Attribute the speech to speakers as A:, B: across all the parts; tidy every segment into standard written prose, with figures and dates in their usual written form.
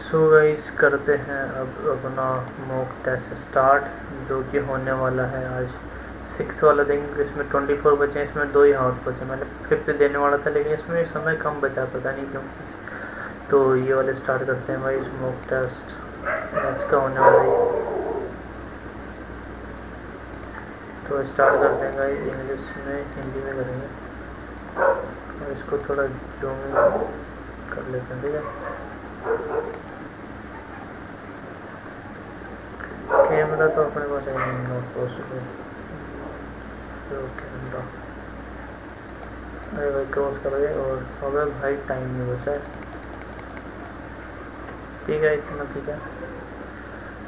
A: So guys करते हैं अब अपना मॉक टेस्ट स्टार्ट, जो कि होने वाला है आज 6th वाला दिन। इसमें 24 बचे, इसमें 2 ही हाथ बचे। मैंने 5th देने वाला था लेकिन इसमें समय कम बचा, पता नहीं क्यों। तो ये वाले स्टार्ट करते हैं भाई। मॉक टेस्ट मैथ्स का होने वाला है, तो स्टार्ट करते हैं गाइस। इंग्लिश में, हिंदी में करेंगे और इसको थोड़ा जूम कर लेते हैं, ठीक है। कैमरा तो अपने पास है नहीं, नॉट पॉसिबल। कैमरा, अरे भाई क्रॉस कर गए और अगर भाई टाइम नहीं बचा है, ठीक है इतना ठीक है।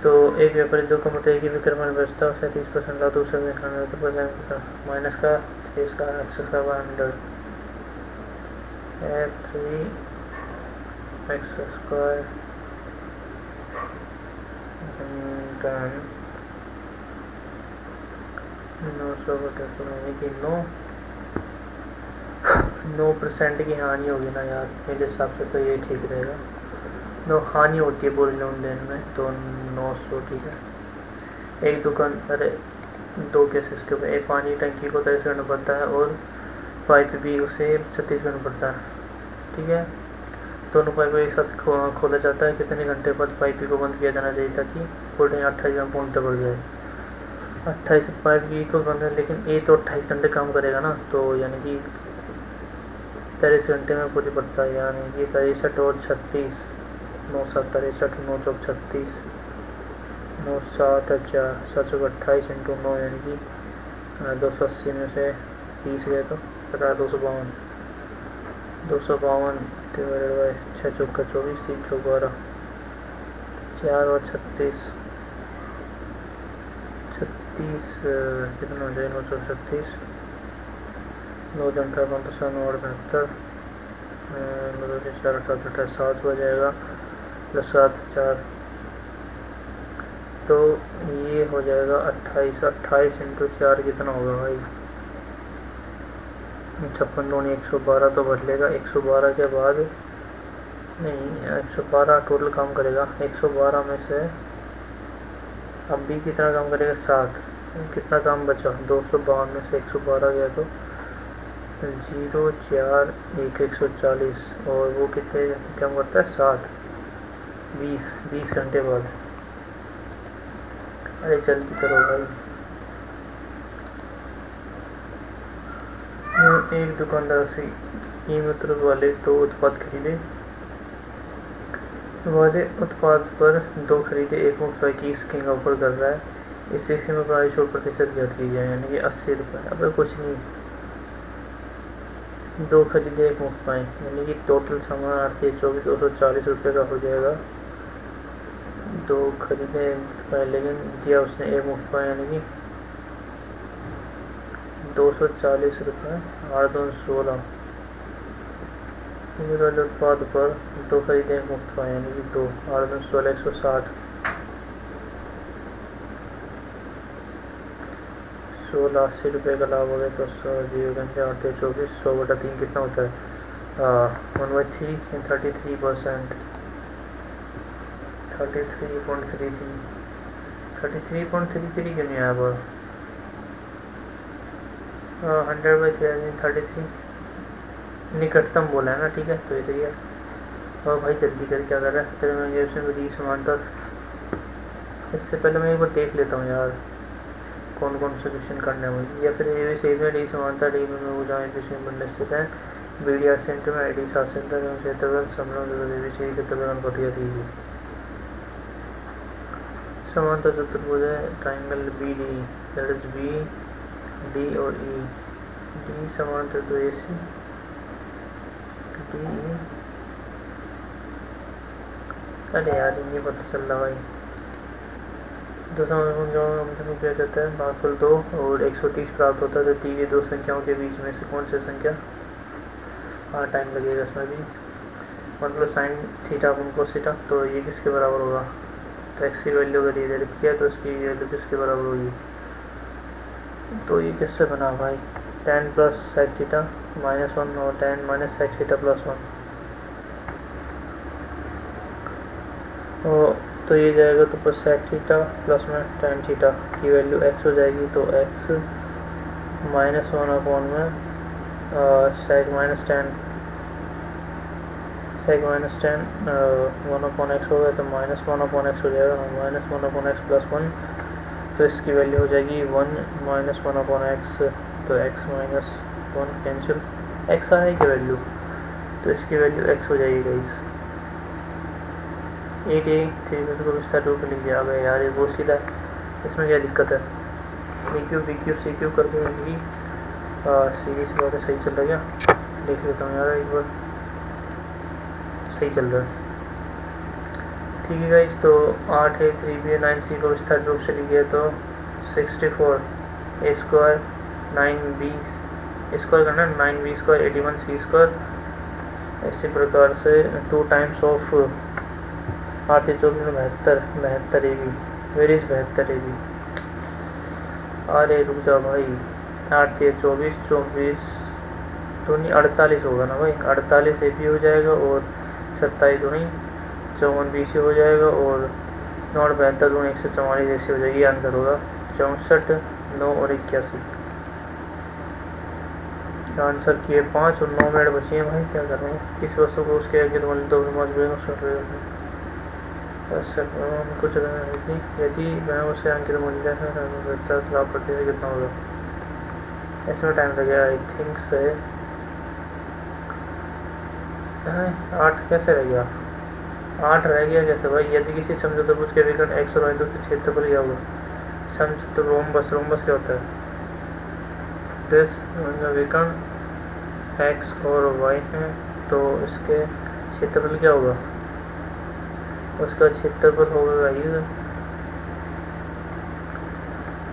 A: तो एक व्यापारी 2 कंप्यूटर की विक्रमण व्यवस्था 37% ला, दूसरे में 90% माइनस का 3 का एक्सेस का 100 3 एक्स स्क्वायर 900 यानी कि 9% की हानि होगी ना यार, मेरे हिसाब से तो ये ठीक रहेगा। 9 हानि होती है पूरे लेन देन में, तो 900 ठीक है। एक दुकान, अरे 2 केसेस के ऊपर, एक पानी टंकी को 23 करना पड़ता है और पाइप भी उसे 36 करना पड़ता है, ठीक है। दोनों पाइप एक साथ खोला जाता है। कितने घंटे बाद पाइप को बंद किया जाना चाहिए ताकि कोल्ड 28 में पूर्णतः बढ़ जाए। 28 पाइप भी तो बंद है, लेकिन ये तो 28 घंटे काम करेगा ना, तो यानी कि 23 घंटे में पूरी पड़ता है, यानी कि 63 और 36, 9 7 63, 9 चौक 36, 9 7 4 7 28 इंटू 9, यानी कि 280 में से 20 गए तो 252 डिवाइडेड बाई 6 चौका 24, 3 चौक 12, 4 और 36 कितना हो जाए, 936, 9 घंटा 9 और 72, 4 7 28 7 हो जाएगा, प्लस 7 4, तो ये हो जाएगा 28। 28 इंटू 4 कितना होगा भाई, 56 दूनी 112 तो बढ़ लेगा। 112 के बाद नहीं, 112 टोटल काम करेगा। 112 में से अब भी कितना काम करेगा, 7। कितना काम बचा, 252 में से 112 गया तो 0 4 1 140, और वो कितने काम करता है, 7 20 घंटे बाद। अरे जल्दी करो भाई। एक दुकानदार से कीमत वाले 2 उत्पाद खरीदे, वाले उत्पाद पर 2 खरीदे 1 मुफ्त की स्कीम का ऑफर कर रहा है। इस स्कीम में प्राइस और प्रतिशत ज्ञात की जाए, यानी कि 80 रुपये। अब कुछ नहीं, 2 खरीदे 1 मुफ्त पाए, यानी कि टोटल सामान आती है 240 रुपये का हो जाएगा। 2 खरीदे 1 मुफ्त पाए, लेकिन दिया उसने 1 मुफ्त पाए, यानी कि 240 रुपये 8 2 16। वाले उत्पाद पर 2 खरीदे 1 मुफ्त पाए, यानी कि 2 8 2 16 160। 16 80 रुपये का लाभ हो गया, तो 8 24 100/3 कितना होता है, 1/3 33%, 33.33 33.33 क्यों नहीं आया पर 100/3 33 निकटतम बोला है ना, ठीक है। तो ये तो और भाई जल्दी कर, क्या कर रहा है तेरे में, ये समांतर। इससे पहले मैं एक बार देख लेता हूँ यार कौन कौन से क्वेश्चन करने हैं मुझे, या फिर ए से में डी समांतर, डी में वो जहाँ क्वेश्चन बनने स्थित है। बीडीआर सेंटर में आईडी 7 सेंटर एवं क्षेत्रफल समलंब क्षेत्रफल पतिया थी। समांतर चतुर्भुज है triangle B D, that is B D और ई। डी समांतर तो ए सी डी ई, अरे यार ये पता चल रहा भाई। दूसरा किया जाता है, भागफल 2 और 130 प्राप्त होता है, तो दी गई 2 संख्याओं के बीच में से कौन सी संख्या, टाइम लगेगा इसमें भी। मतलब साइन थीटा अपन कोस थीटा, तो ये किसके बराबर होगा, तो एक्स की वैल्यू अगर ये दे रखी है तो इसकी वैल्यू किसके बराबर होगी, तो ये किससे बना भाई, tan प्लस सेक थीटा -1 और tan माइनस सेक थीटा +1। तो ये जाएगा तो पर सेक थीटा प्लस में टेन थीटा की वैल्यू एक्स हो जाएगी, तो एक्स माइनस वन अपॉन में sec minus tan one upon X होगा, तो माइनस वन अपॉन एक्स हो जाएगा, minus one upon X plus one, तो इसकी वैल्यू हो जाएगी one minus one upon X, तो X minus one cancel, X आया की वैल्यू, तो इसकी वैल्यू एक्स हो जाएगी गाइस। एक थ्री को विस्तार रूप में लिख दिया। गया यार, ये बहुत सीधा है, इसमें क्या दिक्कत है। बी क्यू सी क्यू करके मिलेगी, सीरीज बहुत सही चल रहा है क्या, देख लेता हूँ यार एक बार, सही चल रहा है, ठीक है गाइस। तो 8 है 3b 9c को विस्तार रूप से लिखिए तो 64 a स्क्वायर 9b स्क्वायर करना, 9b स्क्वायर 81c स्क्वायर, इसी प्रकार से 2 टाइम्स ऑफ 8 से 24 में 72 A B, where is 72 A B, अरे रुक जाओ भाई, 8 से 24 दूनी 48 होगा ना भाई, 48 ए बी हो जाएगा, और 27 दूनी 54 बी सी हो जाएगा, और 9 और 72 दूनी 144 ऐसी हो जाएगी, आंसर होगा 64 9 और 81। आंसर किए 5 और 9 मिनट बची हैं भाई, क्या कर रहे हैं। किस वस्तु को उसके आगे तो दो कुछ यदि मैं उसे अंकित मूल्य लाभ प्रति से कितना होगा, इसमें टाइम लगेगा आई थिंक से 8 कैसे रह गया, 8 रह गया कैसे भाई। यदि किसी समझौता बुझ के विकर्ण एक्स और वाई दो के क्षेत्रफल क्या होगा, समझौता रोम्बस क्या होता है, दिस विकर्ण एक्स और वाई है, तो इसके क्षेत्रफल क्या होगा, उसका क्षेत्रफल होगा भाई,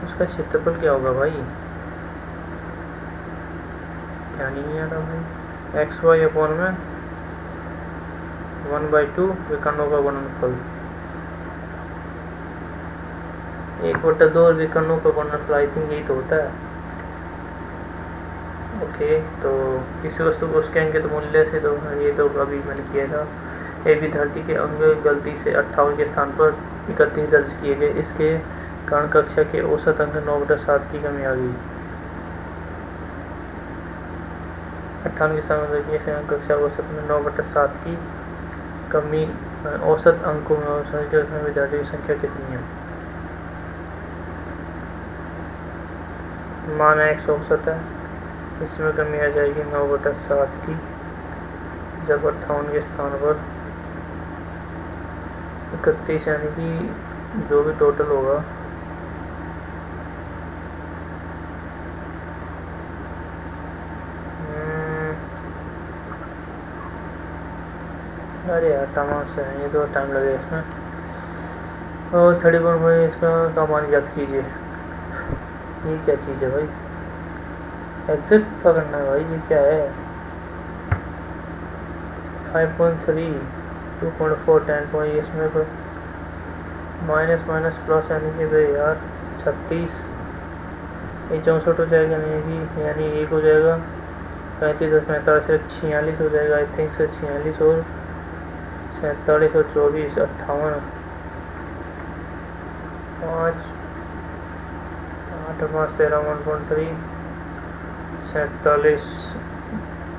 A: उसका क्षेत्रफल क्या होगा भाई, ध्यान ही नहीं आ रहा भाई। एक्स वाई अपॉन में 1/2 विकर्णों का गुणनफल, 1/2 विकर्णों का गुणनफल, आई थिंक यही तो होता है। ओके, तो किसी वस्तु को उसके अंकित मूल्य से, तो ये तो अभी मैंने किया था। एक विद्यार्थी के अंक गलती से 58 के स्थान पर 31 दर्ज किए गए, इसके कारण कक्षा के औसत अंक 9/7 की कमी आ गई। 58 के स्थान पर कक्षा औसत में 9/7 की कमी, औसत अंकों में विद्यार्थियों की संख्या कितनी है। मान एक्स औसत है, इसमें कमी आ जाएगी 9/7 की, जब 58 के स्थान पर 31 यानी कि जो भी टोटल होगा, अरे यार तमाम से है, ये तो टाइम लगेगा इसमें, और 31 में इसका कमान याद कीजिए, ये क्या चीज़ है भाई, एग्जिट पकड़ना है भाई, ये क्या है। 5.3 2.4 10 इसमें कोई माइनस प्लस यानी कि भाई यार 36, ये 64 हो जाएगा, नहीं कि यानी 1 हो जाएगा, 35 और 45 46 हो जाएगा, आई थिंक से 46 और 47 और 24 58 5 8 5 13 1.3 47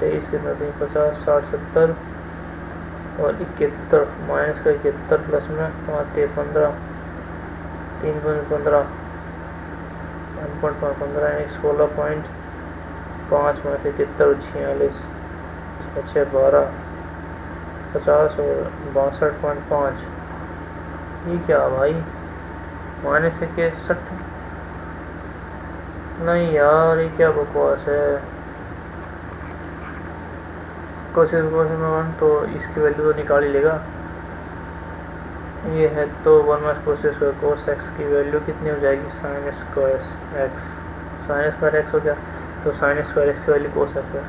A: 23 के 50 60 70 और 71 माइनस का 71 प्लस में 5 15 3.15 1.15 16.5 में से 71 46 6 12 50 और 62.5, ये क्या भाई, माइनस 61, नहीं यार ये क्या बकवास है। कोशिश में तो इसकी वैल्यू तो निकाल ही लेगा, ये है तो 1 कोशिश कोस एक्स की वैल्यू कितनी हो जाएगी, sine square x, sine square x हो गया, तो साइन स्क्वायर एक्स की वैल्यू कोस एक्स है,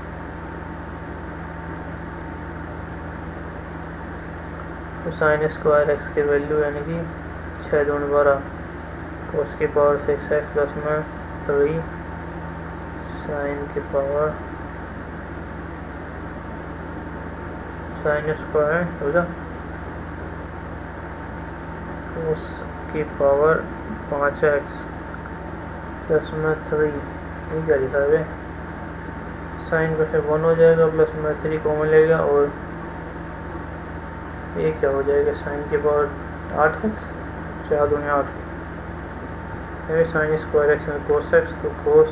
A: तो साइन स्क्वायर एक्स की वैल्यू यानी कि 6 2 12 कोस की पावर 6 एक्स प्लस में 3 साइन की पावर साइन स्क्वायर होगा उसकी पावर 5x प्लस में 3, ये क्या लिखा है? साइन का से 1 हो जाएगा, प्लस में 3 कॉमन लेगा और ये क्या हो जाएगा? साइन की पावर 8x, 4 दूनी 8, साइन स्क्वायर एक्स में कोस एक्स, तो कोस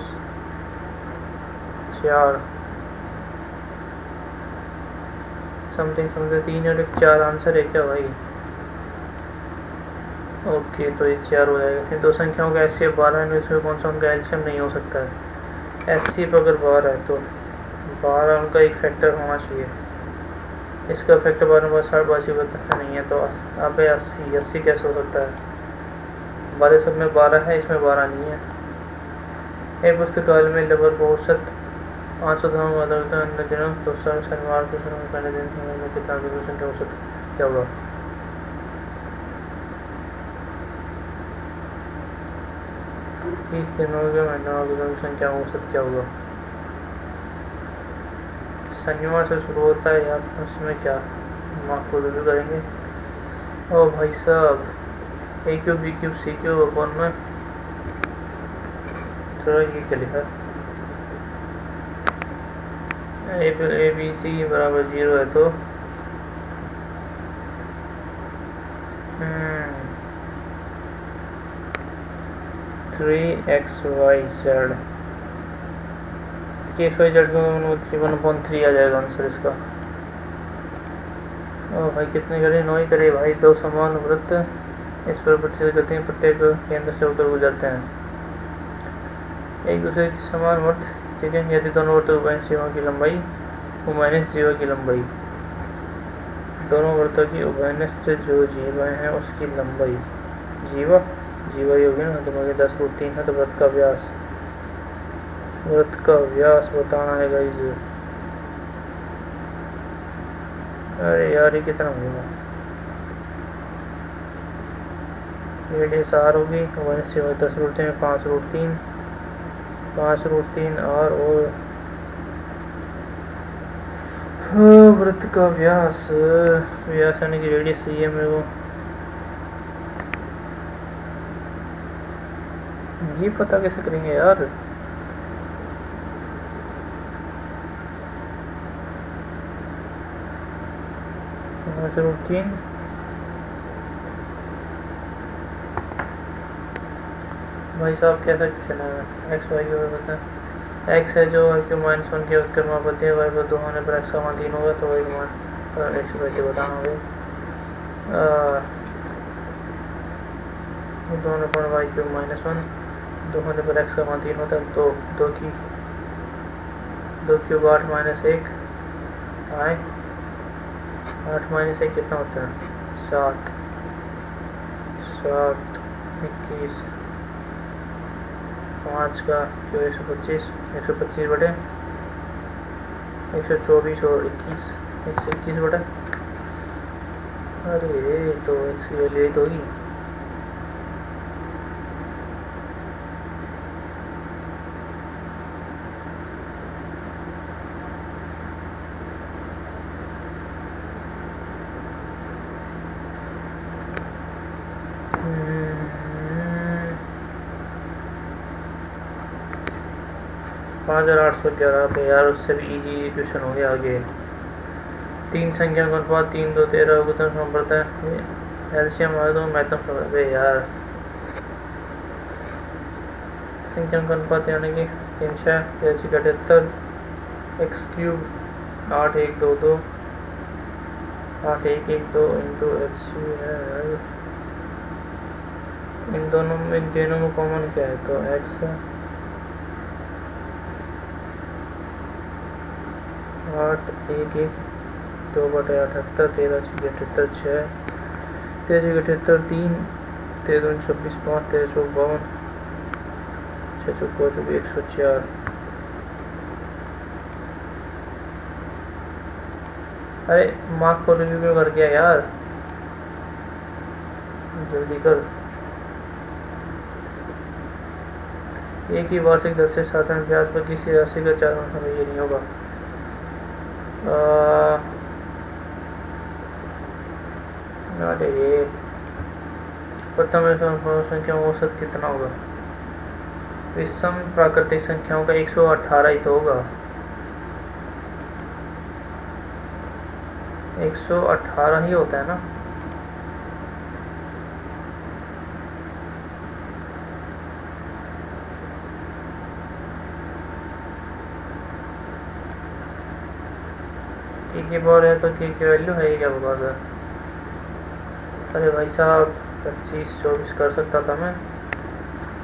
A: 4 समथिंग 3 और 4 आंसर है क्या भाई? ओके, तो ये 4 हो जाएगा। फिर दो संख्याओं का एचसीएफ 12 है, इसमें कौन सा उनका एलसीएम नहीं हो सकता है? एचसीएफ अगर 12 है तो 12 उनका एक फैक्टर होना चाहिए। इसका फैक्टर 12 में 60 बताता नहीं है, तो अब 80 कैसे हो सकता है? 12 सब में 12 है, इसमें 12 नहीं है। एक पुस्तकालय में लगभग औसत 500 दिनों तो शनिवार को पहले दिन में कितना औसत क्या होगा? तीस दिनों के महीनों की संख्या औसत क्या होगा? शनिवार से शुरू होता है यार, उसमें क्या मार्क को रिव्यू करेंगे। ओ भाई साहब, ए cube B cube C cube अपन में थोड़ा ये क्या लिखा है? ए बी सी बराबर 0 है तो 3xyz को 1/3 आ जाएगा आंसर इसका। ओ भाई कितने करे? 9 ही करे भाई। दो समान वृत्त इस पर प्रतिशत करते हैं, प्रत्येक केंद्र से होकर गुजरते हैं एक दूसरे की समान वृत्त, ठीक है। यदि दोनों वृत्त उभयनिष्ठ जीवा की लंबाई उभयनिष्ठ जीवा की लंबाई, दोनों वृत्तों की उभयनिष्ठ जो जीवा है उसकी लंबाई जीवा जीवा ही होगी ना, तो 10√3 है, तो वृत्त का व्यास बताना है गाइस। अरे यार ये कितना होगा? रेडियस आर होगी, 10√3 में 5√3 आर और वृत्त का व्यास यानी कि रेडियस सही है मेरे को। ये पता कैसे करेंगे यार? रूटीन भाई साहब कैसा क्वेश्चन है? एक्स वाई के बता। एक्स है जो वाई के -1 के उत्क्रम पति है, वाई पर 2 होने पर एक्स का मान 3 होगा, तो वाई का मान एक्स वाई के बताना होगा। दो होने पर वाई क्यूब -1, 2 होने पर एक्स का मान 3 होता है, तो 2 क्यूब 8 -1 आए, 8 -1 कितना होता है? 7 21 5 का जो 125 बटे 124 और 21 121 बटे, अरे तो एक्स की वैल्यू यही तो होगी। पाँच 811 पे यार, उससे भी इजी क्वेश्चन हो गया आगे। 3 संख्या का अनुपात 3 2 13 गुना कम पड़ता है, एलसीएम आ दो मैं तो यार। संख्या का अनुपात यानी कि 3 6 78 एक्स क्यूब 8 1 2 2 8 1 1 2 इंटू एक्स है। इन दोनों में कॉमन क्या है? तो एक्स 8 1 1 2 बटे 78 13 78 6 13 78 3 13 26 5 13 54 6 54 104। अरे मार्क को रिव्यू क्यों कर गया यार? जल्दी कर। एक ही वार्षिक दर से साधारण ब्याज पर किसी राशि का 4 गुना ये नहीं होगा। अरे प्रथम संख्या औसत कितना होगा? विषम प्राकृतिक संख्याओं का 118 ही तो होगा। 118 ही होता है ना। की बार है तो की वैल्यू है क्या बकवास है? अरे भाई साहब 25-24 कर सकता था मैं।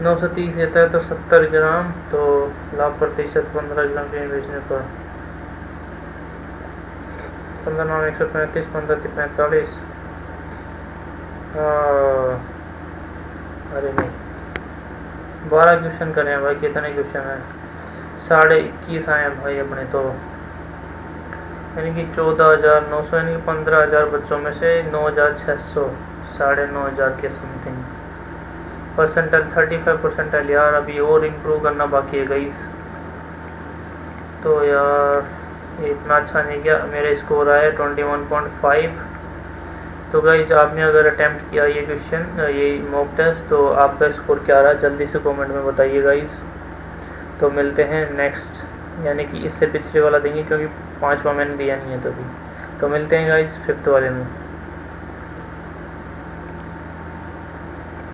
A: 930 देता है तो 70 ग्राम, तो लाभ प्रतिशत 15 ग्राम के बेचने पर 15 9 135 15 45। अरे नहीं 12 क्वेश्चन करें भाई। कितने क्वेश्चन हैं? 21.5 आए हैं भाई अपने तो, यानी कि 14,900, यानी कि 15,000 बच्चों में से 9,600, 9,500 के समथिंग। परसेंटाइल 35 परसेंटाइल यार, अभी और इम्प्रूव करना बाकी है गाइस। तो यार इतना अच्छा नहीं गया, मेरे स्कोर आया 21.5। तो गाइस आपने अगर अटेम्प्ट किया ये क्वेश्चन, ये मॉक टेस्ट, तो आपका स्कोर क्या रहा जल्दी से कमेंट में बताइए गाइस। तो मिलते हैं नेक्स्ट, यानी कि इससे पिछले वाला देंगे क्योंकि 5वां मैंने दिया नहीं है तो भी। तो मिलते हैं गाइस 5th वाले में।